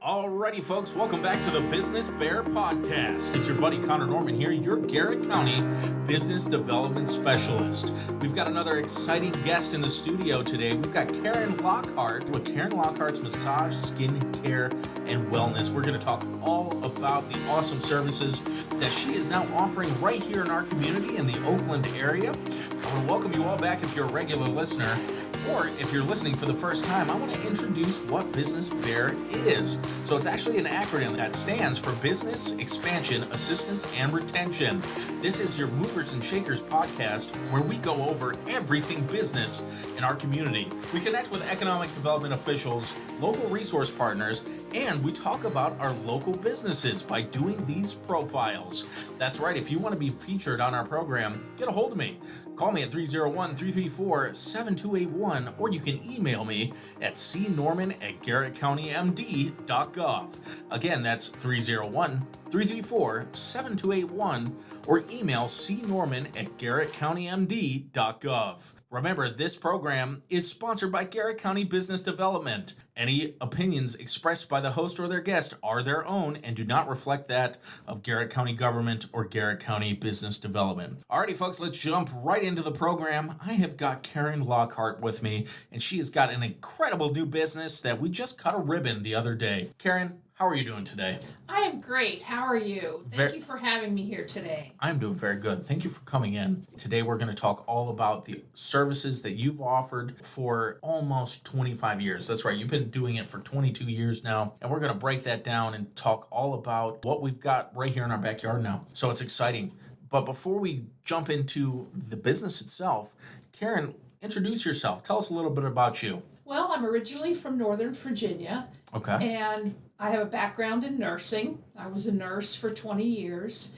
Alrighty, folks, welcome back to the Business B.E.A.R podcast. It's your buddy Connor Norman here, your Garrett County Business Development Specialist. We've got another exciting guest in the studio today. We've got Karen Lockhart with Karen Lockhart's Massage, Skin Care, and Wellness. We're going to talk all about the awesome services that she is now offering right here in our community in the Oakland area. I want to welcome you all back if you're a regular listener, or if you're listening for the first time. I want to introduce what Business B.E.A.R is. So it's actually an acronym that stands for Business Expansion, Assistance, and Retention. This is your Movers and Shakers podcast where we go over everything business in our community. We connect with economic development officials, local resource partners, and we talk about our local businesses by doing these profiles. That's right, if you want to be featured on our program, get a hold of me. Call me at 301-334-7281, or you can email me at cnorman@garrettcountymd.gov. Again, that's 301-334-7281, or email cnorman@garrettcountymd.gov. Remember, this program is sponsored by Garrett County Business Development. Any opinions expressed by the host or their guest are their own and do not reflect that of Garrett County Government or Garrett County Business Development. Alrighty, folks, let's jump right into the program. I have got Karen Lockhart with me, and she has got an incredible new business that we just cut a ribbon the other day. Karen, how are you doing today? I am great. How are you? Thank you for having me here today. I'm doing very good. Thank you for coming in. Today we're going to talk all about the services that you've offered for almost 25 years. That's right. You've been doing it for 22 years now. And we're going to break that down and talk all about what we've got right here in our backyard now. So it's exciting. But before we jump into the business itself, Karen, introduce yourself. Tell us a little bit about you. Well, I'm originally from Northern Virginia. Okay. And I have a background in nursing. I was a nurse for 20 years.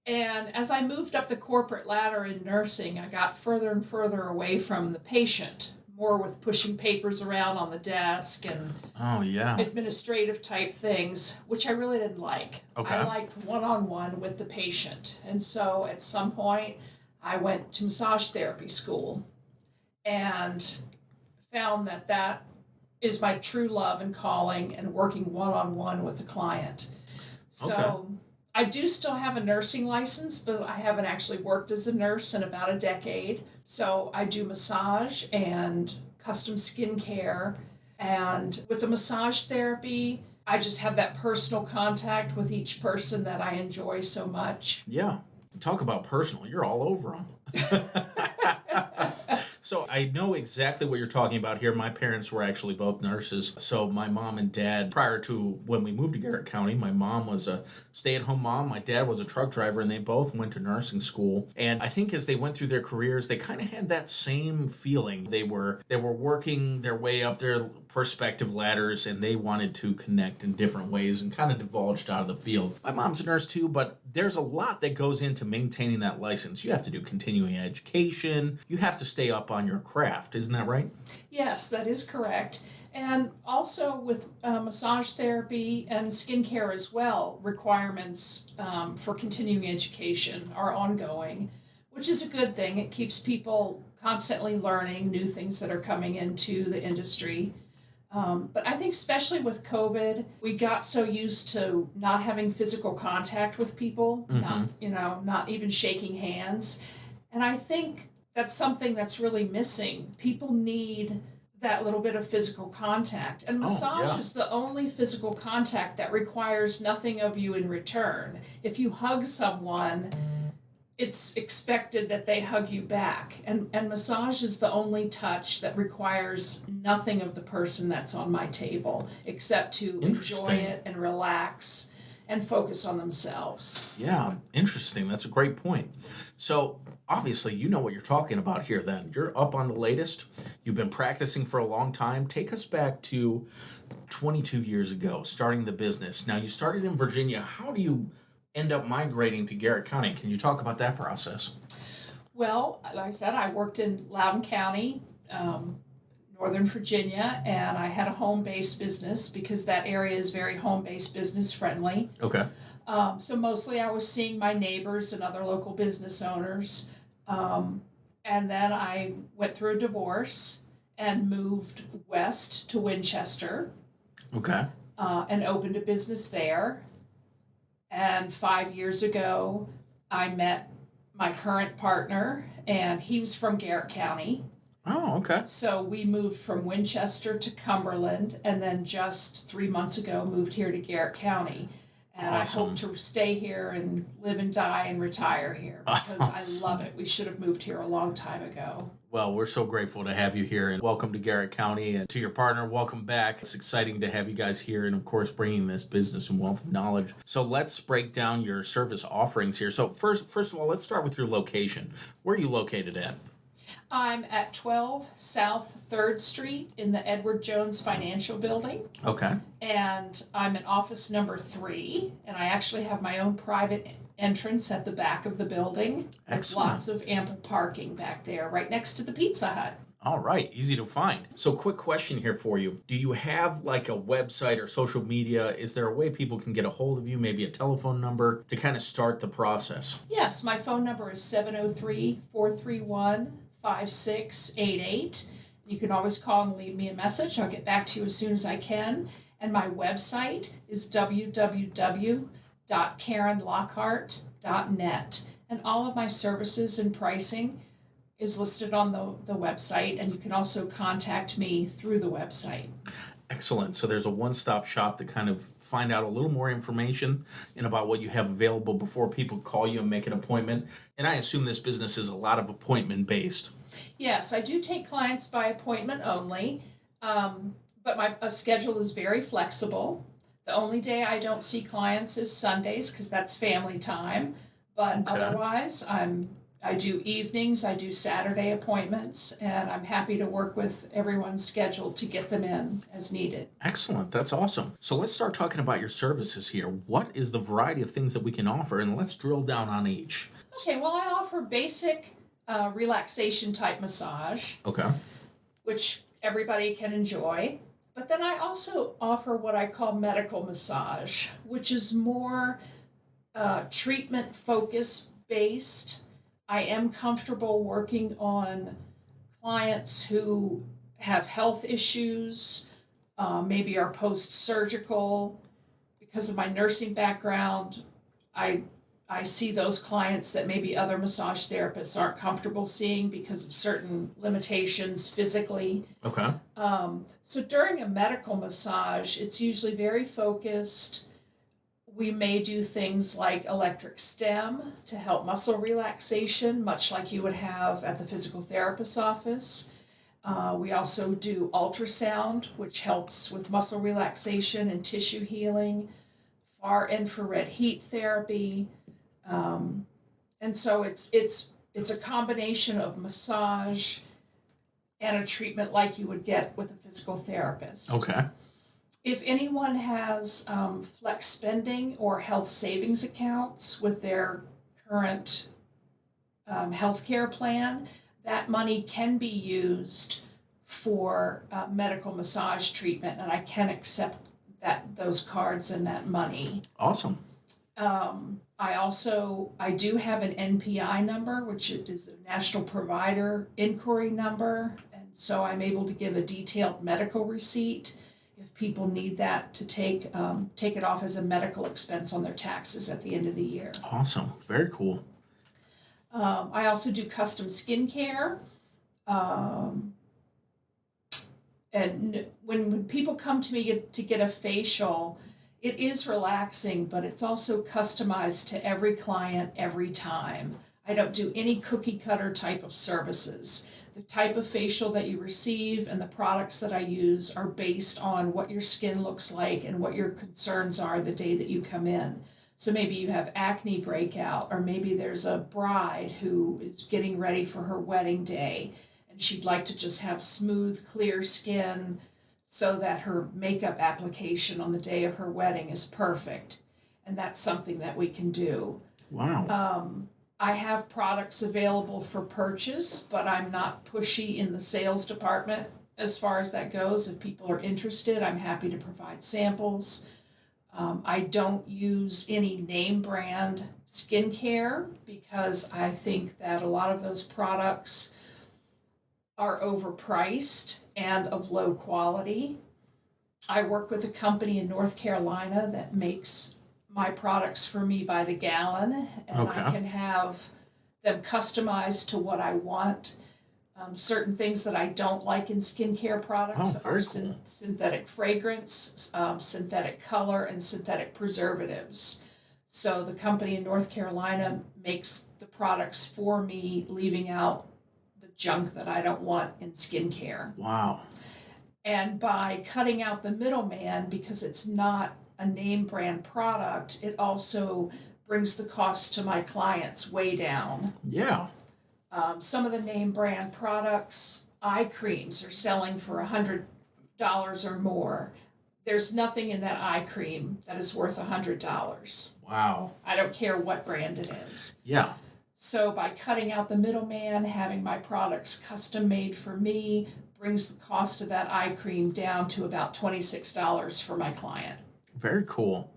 And as I moved up the corporate ladder in nursing, I got further and further away from the patient, more with pushing papers around on the desk and administrative type things, which I really didn't like. Okay. I liked one-on-one with the patient. And so at some point, I went to massage therapy school and found that is my true love and calling, and working one-on-one with the client. So I do still have a nursing license, but I haven't actually worked as a nurse in about a decade. So I do massage and custom skin care. And with the massage therapy, I just have that personal contact with each person that I enjoy so much. Yeah. Talk about personal. You're all over them. So I know exactly what you're talking about here. My parents were actually both nurses. So my mom and dad, prior to when we moved to Garrett County, my mom was a stay-at-home mom. My dad was a truck driver, and they both went to nursing school. And I think as they went through their careers, they kind of had that same feeling. They were working their way up their perspective ladders, and they wanted to connect in different ways and kind of divulged out of the field. My mom's a nurse too, but there's a lot that goes into maintaining that license. You have to do continuing education. You have to stay up on your craft. Isn't that right? Yes, that is correct. And also with massage therapy and skincare as well, requirements for continuing education are ongoing, which is a good thing. It keeps people constantly learning new things that are coming into the industry. But I think especially with COVID, we got so used to not having physical contact with people, not even shaking hands. And I think that's something that's really missing. People need that little bit of physical contact. And massage is the only physical contact that requires nothing of you in return. If you hug someone, it's expected that they hug you back. And massage is the only touch that requires nothing of the person that's on my table except to enjoy it and relax and focus on themselves. Yeah, interesting. That's a great point. So obviously, you know what you're talking about here then. You're up on the latest. You've been practicing for a long time. Take us back to 22 years ago, starting the business. Now, you started in Virginia. How do you end up migrating to Garrett County? Can you talk about that process? Well, like I said, I worked in Loudoun County, Northern Virginia, and I had a home-based business because that area is very home-based business friendly. Okay. So mostly I was seeing my neighbors and other local business owners. And then I went through a divorce and moved west to Winchester. Okay. and opened a business there. And 5 years ago, I met my current partner, and he was from Garrett County. Oh, okay. So we moved from Winchester to Cumberland, and then just 3 months ago moved here to Garrett County. And Awesome. I hope to stay here and live and die and retire here because Awesome. I love it. We should have moved here a long time ago. Well, we're so grateful to have you here, and welcome to Garrett County, and to your partner, welcome back. It's exciting to have you guys here, and of course, bringing this business and wealth of knowledge. So let's break down your service offerings here. So first of all, let's start with your location. Where are you located at? I'm at 12 South 3rd Street in the Edward Jones Financial Building. Okay. And I'm in office number 3, and I actually have my own private entrance at the back of the building. Excellent. Lots of ample parking back there, right next to the Pizza Hut. All right, easy to find. So quick question here for you. Do you have like a website or social media? Is there a way people can get a hold of you, maybe a telephone number to kind of start the process? Yes, my phone number is 703-431-5688. You can always call and leave me a message. I'll get back to you as soon as I can. And my website is www.karenlockhart.net. And all of my services and pricing is listed on the website, and you can also contact me through the website. Excellent. So there's a one-stop shop to kind of find out a little more information and about what you have available before people call you and make an appointment. And I assume this business is a lot of appointment-based. Yes, I do take clients by appointment only, but my schedule is very flexible. The only day I don't see clients is Sundays because that's family time. But Okay. otherwise, I do evenings, I do Saturday appointments, and I'm happy to work with everyone's schedule to get them in as needed. Excellent. That's awesome. So let's start talking about your services here. What is the variety of things that we can offer? And let's drill down on each. Okay, well, I offer basic relaxation type massage, Okay. which everybody can enjoy. But then I also offer what I call medical massage, which is more treatment focus based. I am comfortable working on clients who have health issues, maybe are post-surgical. Because of my nursing background, I see those clients that maybe other massage therapists aren't comfortable seeing because of certain limitations physically. Okay. So during a medical massage, it's usually very focused. We may do things like electric stem to help muscle relaxation, much like you would have at the physical therapist's office. We also do ultrasound, which helps with muscle relaxation and tissue healing, far infrared heat therapy. And so it's a combination of massage and a treatment like you would get with a physical therapist. Okay. If anyone has flex spending or health savings accounts with their current healthcare plan, that money can be used for medical massage treatment, and I can accept those cards and that money. Awesome. I do have an NPI number, which is a National Provider Inquiry number, and so I'm able to give a detailed medical receipt if people need that to take it off as a medical expense on their taxes at the end of the year. Awesome. Very cool. I also do custom skincare. And when people come to me to get a facial, it is relaxing, but it's also customized to every client every time. I don't do any cookie cutter type of services. The type of facial that you receive and the products that I use are based on what your skin looks like and what your concerns are the day that you come in. So maybe you have acne breakout, or maybe there's a bride who is getting ready for her wedding day and she'd like to just have smooth, clear skin so that her makeup application on the day of her wedding is perfect. And that's something that we can do. Wow. I have products available for purchase, but I'm not pushy in the sales department as far as that goes. If people are interested, I'm happy to provide samples. I don't use any name brand skincare because I think that a lot of those products are overpriced and of low quality. I work with a company in North Carolina that makes my products for me by the gallon, and I Okay. can have them customized to what I want. Certain things that I don't like in skincare products Oh, are very cool. synthetic fragrance, synthetic color, and synthetic preservatives. So the company in North Carolina makes the products for me, leaving out the junk that I don't want in skincare. Wow. And by cutting out the middleman, because it's not a name brand product, it also brings the cost to my clients way down. Yeah. Some of the name brand products, eye creams, are selling for $100 or more. There's nothing in that eye cream that is worth $100. Wow. I don't care what brand it is. Yeah. So by cutting out the middleman, having my products custom made for me brings the cost of that eye cream down to about $26 for my client. Very cool.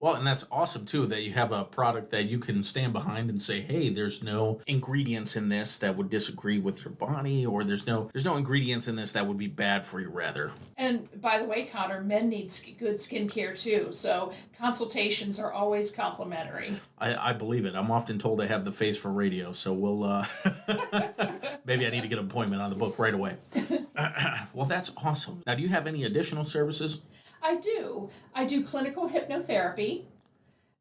Well, and that's awesome too that you have a product that you can stand behind and say, "Hey, there's no ingredients in this that would disagree with your body, or there's no ingredients in this that would be bad for you rather." And by the way, Connor, men need good skincare too. So consultations are always complimentary. I believe it. I'm often told I have the face for radio, so we'll maybe I need to get an appointment on the book right away. Well, that's awesome. Now, do you have any additional services? I do. I do clinical hypnotherapy,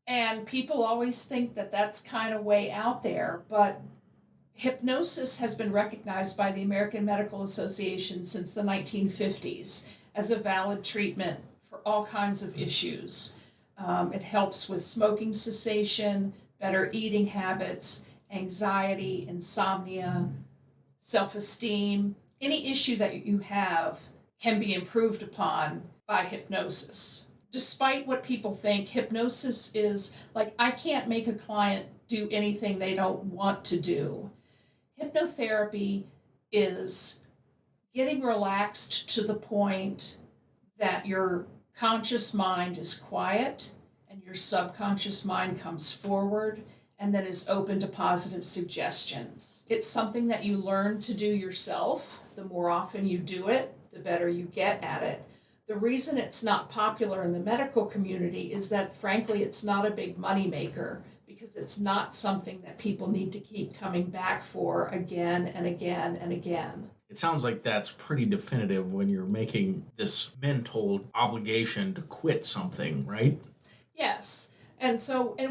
and people always think that that's kind of way out there, but hypnosis has been recognized by the American Medical Association since the 1950s as a valid treatment for all kinds of issues. It helps with smoking cessation, better eating habits, anxiety, insomnia, self-esteem. Any issue that you have can be improved upon by hypnosis. Despite what people think, hypnosis is like, I can't make a client do anything they don't want to do. Hypnotherapy is getting relaxed to the point that your conscious mind is quiet and your subconscious mind comes forward and then is open to positive suggestions. It's something that you learn to do yourself. The more often you do it, the better you get at it. The reason it's not popular in the medical community is that, frankly, it's not a big moneymaker because it's not something that people need to keep coming back for again and again and again. It sounds like that's pretty definitive when you're making this mental obligation to quit something, right? Yes. And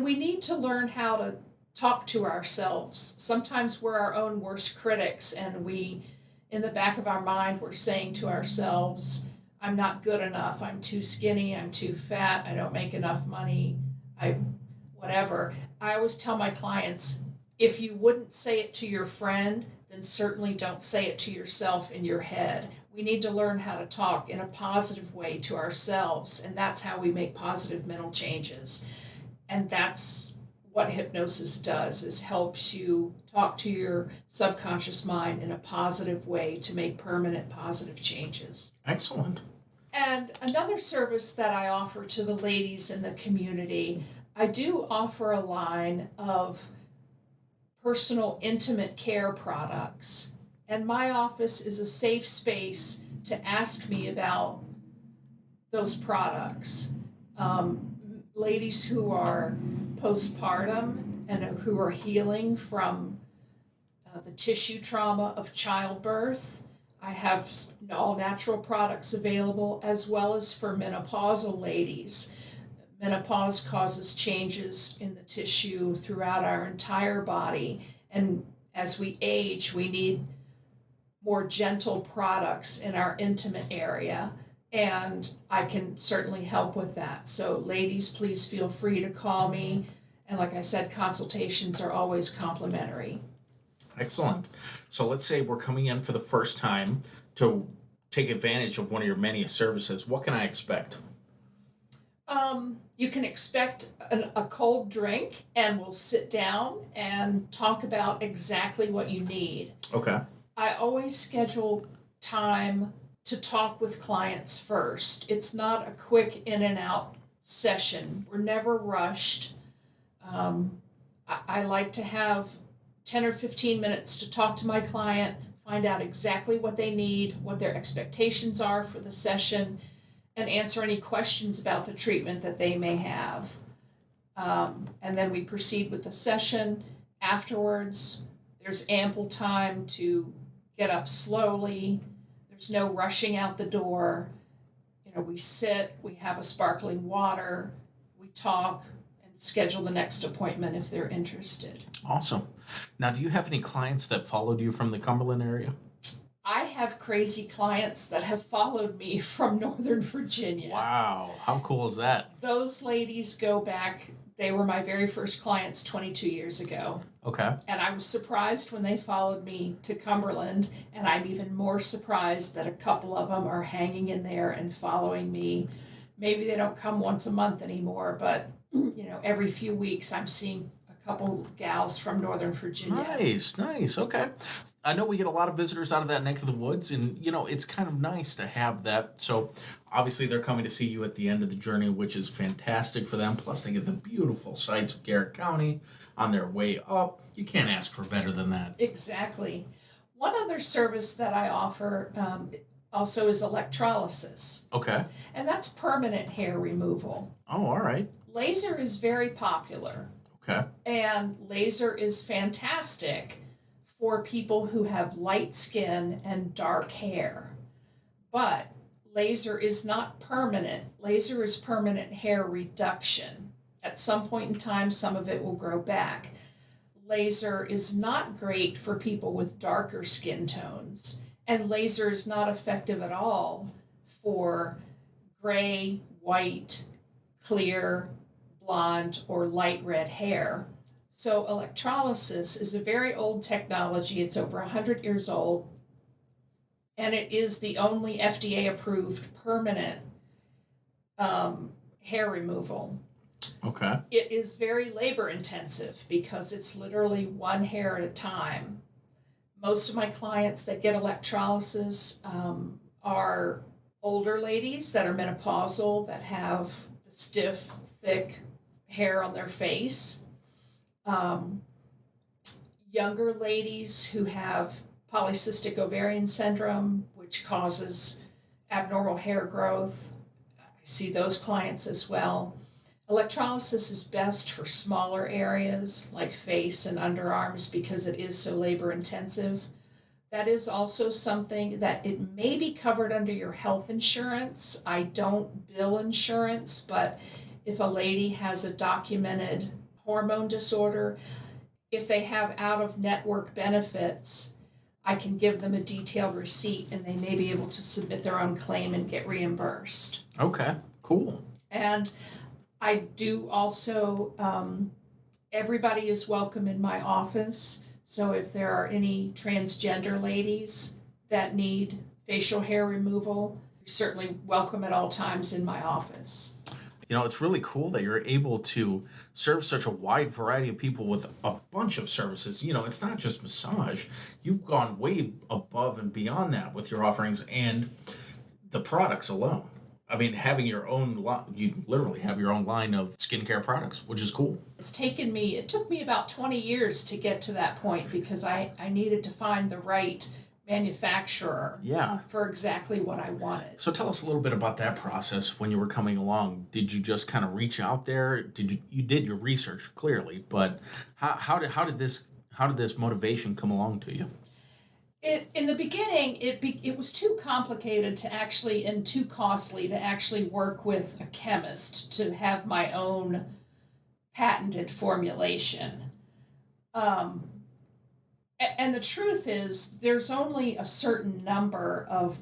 we need to learn how to talk to ourselves. Sometimes we're our own worst critics, and in the back of our mind, we're saying to ourselves, I'm not good enough, I'm too skinny, I'm too fat, I don't make enough money, whatever. I always tell my clients, if you wouldn't say it to your friend, then certainly don't say it to yourself in your head. We need to learn how to talk in a positive way to ourselves, and that's how we make positive mental changes. And that's what hypnosis does, is helps you talk to your subconscious mind in a positive way to make permanent positive changes. Excellent. And another service that I offer to the ladies in the community, I do offer a line of personal intimate care products. And my office is a safe space to ask me about those products. Ladies who are postpartum and who are healing from the tissue trauma of childbirth. I have all natural products available, as well as for menopausal ladies. Menopause causes changes in the tissue throughout our entire body, and as we age, we need more gentle products in our intimate area, and I can certainly help with that. So ladies, please feel free to call me, and like I said, consultations are always complimentary. Excellent. So let's say we're coming in for the first time to take advantage of one of your many services. What can I expect? You can expect a cold drink, and we'll sit down and talk about exactly what you need. Okay. I always schedule time to talk with clients first. It's not a quick in and out session. We're never rushed. I like to have 10 or 15 minutes to talk to my client, find out exactly what they need, what their expectations are for the session, and answer any questions about the treatment that they may have. And then we proceed with the session. Afterwards, there's ample time to get up slowly. There's no rushing out the door. We sit, we have a sparkling water, we talk, and schedule the next appointment if they're interested. Awesome. Now, do you have any clients that followed you from the Cumberland area? I have crazy clients that have followed me from Northern Virginia. Wow. How cool is that? Those ladies go back. They were my very first clients 22 years ago. Okay. And I was surprised when they followed me to Cumberland, and I'm even more surprised that a couple of them are hanging in there and following me. Maybe they don't come once a month anymore, but every few weeks I'm seeing a couple gals from Northern Virginia. Nice. Okay. I know we get a lot of visitors out of that neck of the woods, and it's kind of nice to have that. So obviously they're coming to see you at the end of the journey, which is fantastic for them. Plus they get the beautiful sights of Garrett County on their way up. You can't ask for better than that. Exactly. One other service that I offer also is electrolysis. Okay. And that's permanent hair removal. Oh, all right. Laser is very popular. Okay. And laser is fantastic for people who have light skin and dark hair. But laser is not permanent. Laser is permanent hair reduction. At some point in time, some of it will grow back. Laser is not great for people with darker skin tones. And laser is not effective at all for gray, white, clear, blonde, or light red hair. So electrolysis is a very old technology. It's over 100 years old. And it is the only FDA-approved permanent hair removal. Okay. It is very labor-intensive because it's literally one hair at a time. Most of my clients that get electrolysis are older ladies that are menopausal, that have stiff, thick hair on their face. Younger ladies who have polycystic ovarian syndrome, which causes abnormal hair growth. I see those clients as well. Electrolysis is best for smaller areas like face and underarms because it is so labor intensive. That is also something that it may be covered under your health insurance. I don't bill insurance, but if a lady has a documented hormone disorder, if they have out-of-network benefits, I can give them a detailed receipt and they may be able to submit their own claim and get reimbursed. Okay, cool. And I do also, everybody is welcome in my office. So if there are any transgender ladies that need facial hair removal, you're certainly welcome at all times in my office. It's really cool that you're able to serve such a wide variety of people with a bunch of services. It's not just massage. You've gone way above and beyond that with your offerings and the products alone. I mean, having your own you literally have your own line of skincare products, which is cool. It took me about 20 years to get to that point because I needed to find the right manufacturer for exactly what I wanted. So tell us a little bit about that process when you were coming along. Did you just kind of reach out there? You did your research clearly, but how did this motivation come along to you? In the beginning, it was too complicated and too costly to actually work with a chemist to have my own patented formulation. And the truth is, there's only a certain number of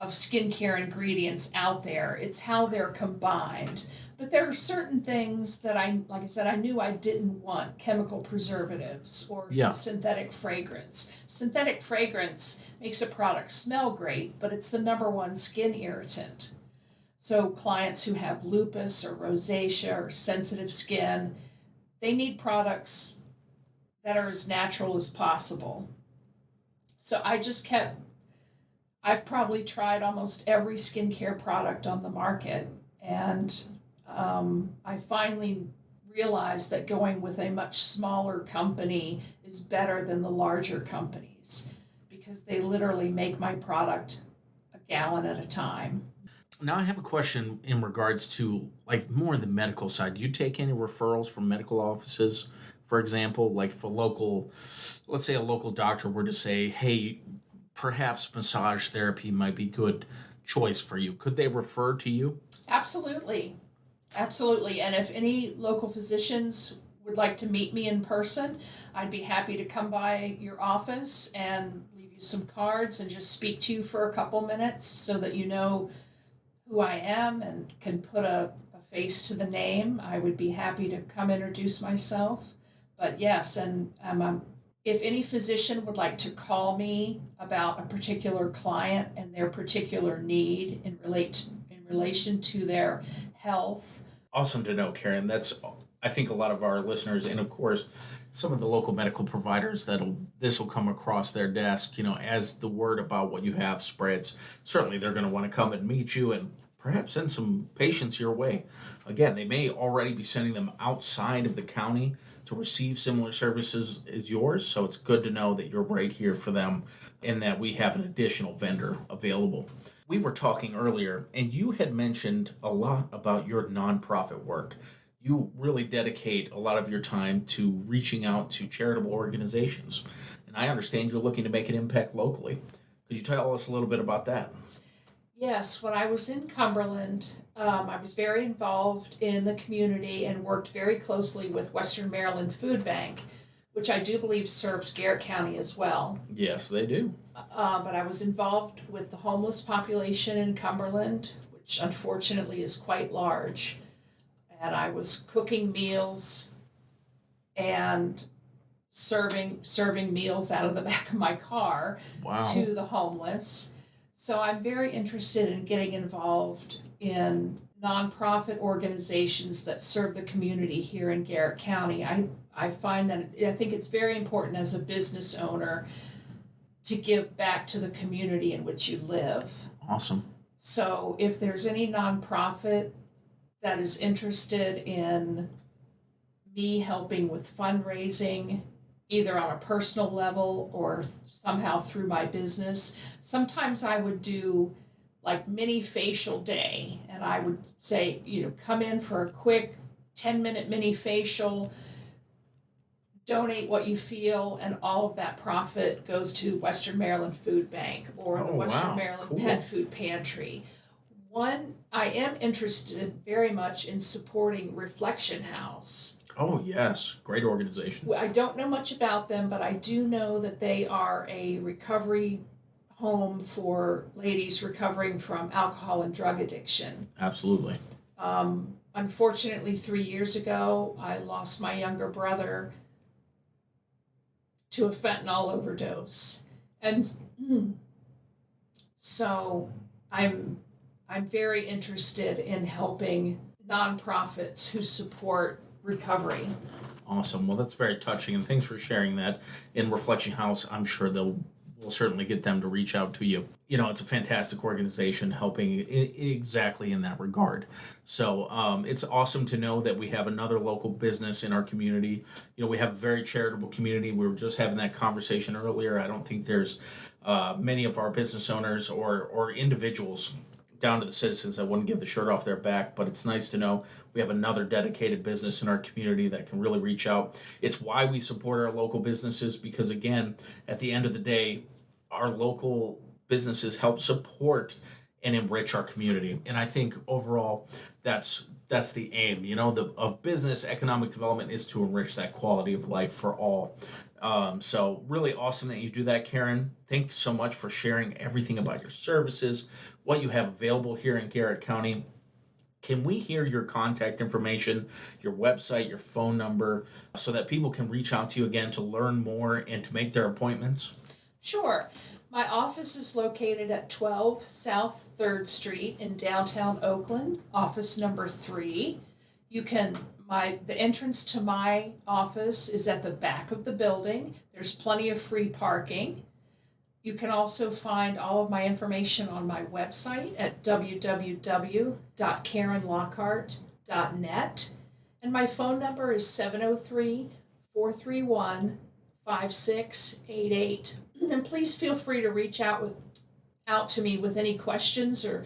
skincare ingredients out there. It's how they're combined. But there are certain things that like I said, I knew I didn't want: chemical preservatives or synthetic fragrance. Synthetic fragrance makes a product smell great, but it's the number one skin irritant. So clients who have lupus or rosacea or sensitive skin, they need products that are as natural as possible. So I've probably tried almost every skincare product on the market, and I finally realized that going with a much smaller company is better than the larger companies because they literally make my product a gallon at a time. Now I have a question in regards to like more the medical side. Do you take any referrals from medical offices? For example, like if a local, let's say a local doctor were to say, hey, perhaps massage therapy might be good choice for you. Could they refer to you? Absolutely. Absolutely. And if any local physicians would like to meet me in person, I'd be happy to come by your office and leave you some cards and just speak to you for a couple minutes so that you know who I am and can put a face to the name. I would be happy to come introduce myself. But yes, and if any physician would like to call me about a particular client and their particular need in relation to their health. Awesome to know, Karen. That's, I think, a lot of our listeners, and of course, some of the local medical providers that'll this will come across their desk. As the word about what you have spreads, certainly they're going to want to come and meet you and perhaps send some patients your way. Again, they may already be sending them outside of the county to receive similar services as yours, so it's good to know that you're right here for them and that we have an additional vendor available. We were talking earlier, and you had mentioned a lot about your nonprofit work. You really dedicate a lot of your time to reaching out to charitable organizations. And I understand you're looking to make an impact locally. Could you tell us a little bit about that? Yes, when I was in Cumberland, I was very involved in the community and worked very closely with Western Maryland Food Bank, which I do believe serves Garrett County as well. Yes, they do. But I was involved with the homeless population in Cumberland, which unfortunately is quite large. And I was cooking meals and serving meals out of the back of my car Wow. to the homeless. So I'm very interested in getting involved in nonprofit organizations that serve the community here in Garrett County. I find that I think it's very important as a business owner to give back to the community in which you live. Awesome. So if there's any nonprofit that is interested in me helping with fundraising, either on a personal level or somehow through my business, sometimes I would do like mini facial day, and I would say, come in for a quick 10-minute mini facial, donate what you feel, and all of that profit goes to Western Maryland Food Bank or the Western Maryland Cool. Pet Food Pantry. I am interested very much in supporting Reflection House. Oh, yes. Great organization. I don't know much about them, but I do know that they are a recovery home for ladies recovering from alcohol and drug addiction. Absolutely. Unfortunately, 3 years ago, I lost my younger brother to a fentanyl overdose. And so I'm very interested in helping nonprofits who support recovery. Awesome. Well, that's very touching, and thanks for sharing that. In Reflection House, I'm sure we'll certainly get them to reach out to you. It's a fantastic organization helping exactly in that regard. So it's awesome to know that we have another local business in our community. We have a very charitable community. We were just having that conversation earlier. I don't think there's many of our business owners or individuals down to the citizens that wouldn't give the shirt off their back, but it's nice to know we have another dedicated business in our community that can really reach out. It's why we support our local businesses, because again, at the end of the day, our local businesses help support and enrich our community. And I think overall that's the aim, of business economic development is to enrich that quality of life for all. So really awesome that you do that, Karen. Thanks so much for sharing everything about your services, what you have available here in Garrett County. Can we hear your contact information, your website, your phone number, so that people can reach out to you again to learn more and to make their appointments? Sure. My office is located at 12 South 3rd Street in downtown Oakland, office number 3. The entrance to my office is at the back of the building. There's plenty of free parking. You can also find all of my information on my website at www.karenlockhart.net. And my phone number is 703-431-5688. And please feel free to reach out to me with any questions or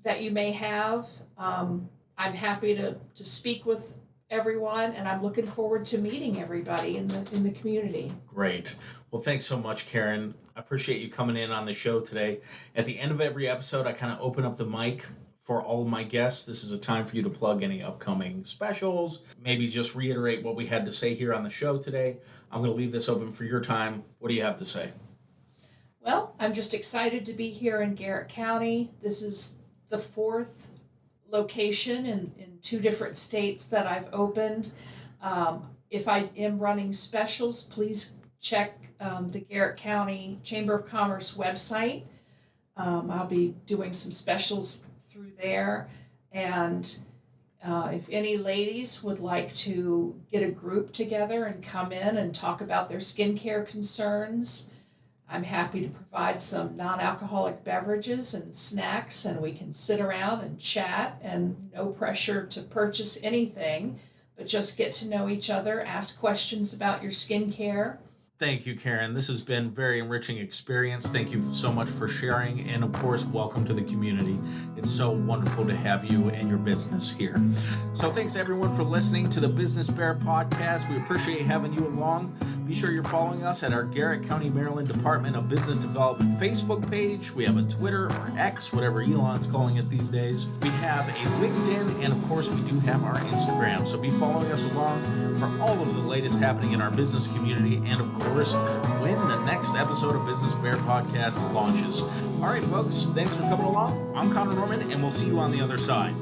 that you may have. I'm happy to speak with everyone, and I'm looking forward to meeting everybody in the community. Great. Well, thanks so much, Karen. I appreciate you coming in on the show today. At the end of every episode, I kind of open up the mic for all of my guests. This is a time for you to plug any upcoming specials, maybe just reiterate what we had to say here on the show today. I'm going to leave this open for your time. What do you have to say? Well, I'm just excited to be here in Garrett County. This is the 4th location in 2 different states that I've opened. If I am running specials, please check the Garrett County Chamber of Commerce website. I'll be doing some specials through there. And if any ladies would like to get a group together and come in and talk about their skincare concerns, I'm happy to provide some non-alcoholic beverages and snacks, and we can sit around and chat, and no pressure to purchase anything, but just get to know each other, ask questions about your skincare. Thank you, Karen. This has been a very enriching experience. Thank you so much for sharing. And of course, welcome to the community. It's so wonderful to have you and your business here. So thanks everyone for listening to the Business B.E.A.R podcast. We appreciate having you along. Be sure you're following us at our Garrett County, Maryland Department of Business Development Facebook page. We have a Twitter or X, whatever Elon's calling it these days. We have a LinkedIn, and of course, we do have our Instagram. So be following us along for all of the latest happening in our business community, and of course, when the next episode of Business B.E.A.R podcast launches. All right, folks, thanks for coming along. I'm Connor Norman, and we'll see you on the other side.